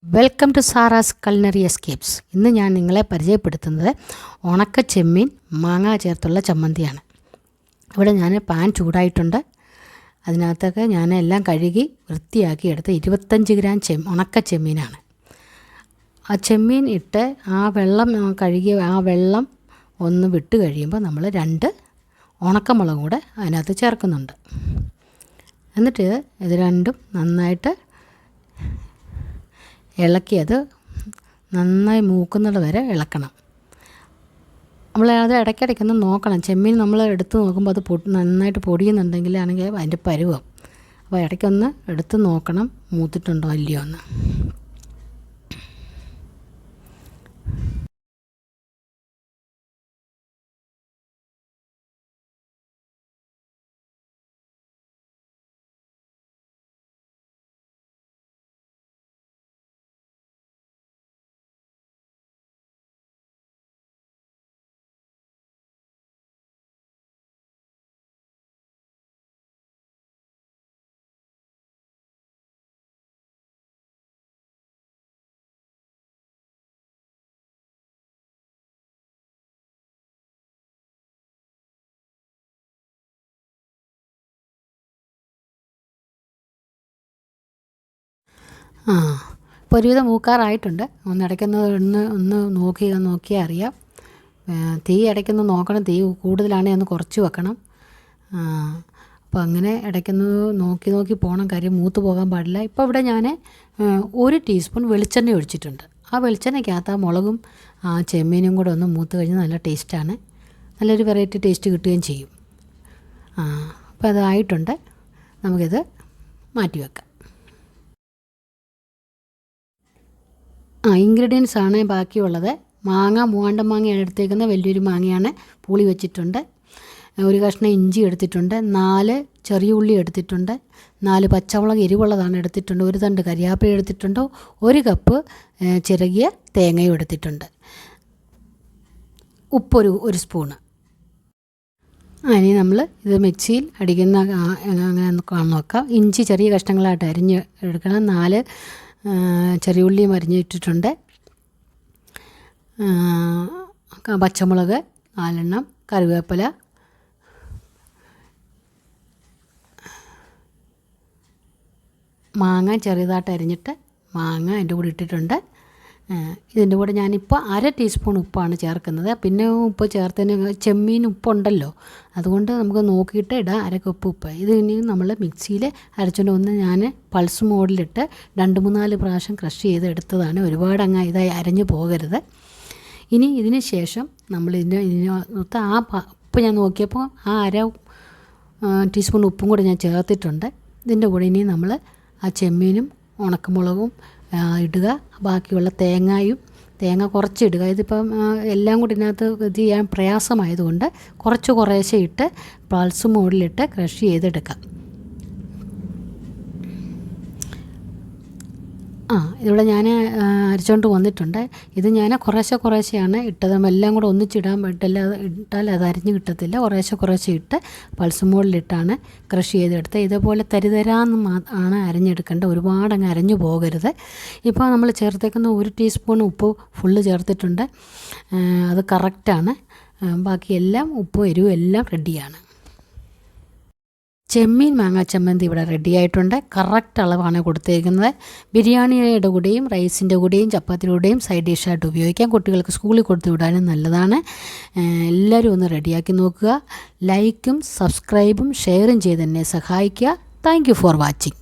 Welcome to Sara's culinary escapes. ഇന്ന് ഞാൻ നിങ്ങളെ പരിചയപ്പെടുത്തുന്നത് ഉണക്ക ചെമ്മീൻ മാങ്ങ ചേർത്തുള്ള ചമ്മന്തിയാണ്. ഇവിടെ ഞാൻ പാൻ ചൂടായിട്ടുണ്ട്. അതിനകത്തൊക്കെ ഞാൻ എല്ലാം കഴുകി വൃത്തിയാക്കി എടുത്ത് 25 ഗ്രാം ഉണക്ക ചെമ്മീനാണ്. ആ ചെമ്മീൻ ഇട്ട് ആ വെള്ളം കഴുകിയ ആ വെള്ളം ഒന്ന് വിട്ട് കഴിയുമ്പോൾ നമ്മൾ 2 ഉണക്കമുളകും കൂടെ അതിനകത്ത് ചേർക്കുന്നുണ്ട്. എന്നിട്ട് ഇത് രണ്ടും നന്നായിട്ട് ഇളക്കിയത് നന്നായി മൂക്കുന്നത് വരെ ഇളക്കണം. അത് ഇടയ്ക്കിടയ്ക്കൊന്ന് നോക്കണം. ചെമ്മീൻ നമ്മൾ എടുത്ത് നോക്കുമ്പോൾ അത് നന്നായിട്ട് പൊടിയുന്നുണ്ടെങ്കിൽ ആണെങ്കിൽ അതിൻ്റെ പരുവം. അപ്പോൾ ഇടയ്ക്കൊന്ന് എടുത്ത് നോക്കണം മൂത്തിട്ടുണ്ടോ ഇല്ലയോ എന്ന്. ഇപ്പോൾ ഒരുവിധം മൂക്കാറായിട്ടുണ്ട്. ഒന്ന് നോക്കിയാൽ അറിയാം. തീ ഇടയ്ക്കൊന്ന് നോക്കണം. തീ കൂടുതലാണെങ്കിൽ ഒന്ന് കുറച്ച് വെക്കണം. അപ്പോൾ അങ്ങനെ ഇടയ്ക്കൊന്ന് നോക്കി പോകണം. കാര്യം മൂത്ത് പോകാൻ പാടില്ല. ഇപ്പോൾ ഇവിടെ ഞാൻ 1 ടീസ്പൂൺ വെളിച്ചെണ്ണ ഒഴിച്ചിട്ടുണ്ട്. ആ വെളിച്ചെണ്ണയ്ക്കകത്ത് ആ മുളകും ആ ചെമ്മീനും കൂടെ ഒന്ന് മൂത്ത് കഴിഞ്ഞാൽ നല്ല ടേസ്റ്റാണ്. നല്ലൊരു വെറൈറ്റി ടേസ്റ്റ് കിട്ടുകയും ചെയ്യും. അപ്പോൾ അതായിട്ടുണ്ട്. നമുക്കിത് മാറ്റി വെക്കാം. ഇൻഗ്രീഡിയൻസ് ആണ് ബാക്കിയുള്ളത്. മാങ്ങ 3 മാങ്ങയാണ് എടുത്തേക്കുന്നത്. വലിയൊരു മാങ്ങയാണ്. പുളി വെച്ചിട്ടുണ്ട്. 1 കഷ്ണം ഇഞ്ചി എടുത്തിട്ടുണ്ട്. 4 ചെറിയ ഉള്ളി എടുത്തിട്ടുണ്ട്. 4 പച്ചമുളക് എരിവുള്ളതാണ് എടുത്തിട്ടുണ്ട്. 1 തണ്ട് കരിയാപ്പില എടുത്തിട്ടുണ്ട്. 1 കപ്പ് ചിരകിയ തേങ്ങയും എടുത്തിട്ടുണ്ട്. ഉപ്പ് 1 സ്പൂണ്. ഇനി നമ്മൾ ഇത് മിക്സിയിൽ അടിക്കുന്ന അങ്ങനെ നോക്കാം. ഇഞ്ചി ചെറിയ കഷ്ണങ്ങളായിട്ട് അരിഞ്ഞ് എടുക്കണം. 4 ചെറിയ ഉള്ളിയും അരിഞ്ഞിട്ടിട്ടുണ്ട്. പച്ചമുളക് 4 എണ്ണം, കറിവേപ്പില, മാങ്ങ ചെറുതായിട്ട് അരിഞ്ഞിട്ട് മാങ്ങ അതിൻ്റെ കൂടെ ഇട്ടിട്ടുണ്ട്. ഇതിൻ്റെ കൂടെ ഞാനിപ്പോൾ 1/2 ടീസ്പൂൺ ഉപ്പാണ് ചേർക്കുന്നത്. പിന്നെ ഉപ്പ് ചേർത്തതിന് ചെമ്മീൻ ഉപ്പുണ്ടല്ലോ, അതുകൊണ്ട് നമുക്ക് നോക്കിയിട്ട് ഇടാം. 1/2 കപ്പ് ഉപ്പ്. ഇത് ഇനി നമ്മൾ മിക്സിയിൽ അരച്ചുകൊണ്ട് ഞാൻ പൾസ് മോഡിലിട്ട് 2-3-4 പ്രാവശ്യം ക്രഷ് ചെയ്ത് എടുത്തതാണ്. ഒരുപാട് അങ്ങ് ഇതായി അരഞ്ഞു പോകരുത്. ഇനി ഇതിന് ശേഷം നമ്മൾ ഇതിനകത്ത് ആ ഉപ്പ് ഞാൻ നോക്കിയപ്പോൾ ആ 1/2 ടീസ്പൂൺ ഉപ്പും കൂടെ ഞാൻ ചേർത്തിട്ടുണ്ട്. ഇതിൻ്റെ കൂടെ ഇനി നമ്മൾ ആ ചെമ്മീനും ഉണക്കമുളകും ഇടുക. ബാക്കിയുള്ള തേങ്ങ കുറച്ചിടുക. ഇതിപ്പം എല്ലാം കൂടി ഇതിനകത്ത് ഇത് ചെയ്യാൻ പ്രയാസമായതുകൊണ്ട് കുറേശ്ശെ ഇട്ട് പൾസ് മോഡിലിട്ട് ക്രഷ് ചെയ്തെടുക്കാം. ഇവിടെ ഞാൻ അരച്ചുകൊണ്ട് വന്നിട്ടുണ്ട്. ഇത് ഞാൻ കുറേശ്ശെയാണ് ഇട്ടത്. എല്ലാം കൂടെ ഒന്നിച്ചിടാൻ പറ്റില്ല. ഇട്ടാൽ അത് അരിഞ്ഞ് കിട്ടത്തില്ല. കുറേശ്ശെ ഇട്ട് പൾസ് മോഡിലിട്ടാണ് ക്രഷ് ചെയ്തെടുത്തത്. ഇതേപോലെ തരിതരാന്ന് ആണ് അരിഞ്ഞെടുക്കേണ്ടത്. ഒരുപാട് അങ്ങ് അരഞ്ഞു പോകരുത്. ഇപ്പോൾ നമ്മൾ ചേർത്തേക്കുന്ന 1 ടീസ്പൂൺ ഉപ്പ് ഫുള്ള് ചേർത്തിട്ടുണ്ട്. അത് കറക്റ്റാണ്. ബാക്കിയെല്ലാം ഉപ്പും എരിവും എല്ലാം റെഡിയാണ്. ചെമ്മീൻ മാങ്ങ ചമ്മന്തി ഇവിടെ റെഡിയായിട്ടുണ്ട്. കറക്റ്റ് അളവാണ് കൊടുത്തേക്കുന്നത്. ബിരിയാണിയുടെ കൂടെയും റൈസിൻ്റെ കൂടെയും ചപ്പാത്തിയുടെ കൂടെയും സൈഡ് ഡിഷായിട്ട് ഉപയോഗിക്കാം. കുട്ടികൾക്ക് സ്കൂളിൽ കൊടുത്തു വിടാനും നല്ലതാണ്. എല്ലാവരും ഒന്ന് റെഡിയാക്കി നോക്കുക. ലൈക്കും സബ്സ്ക്രൈബും ഷെയറും ചെയ്ത് എന്നെ സഹായിക്കുക. Thank you for watching.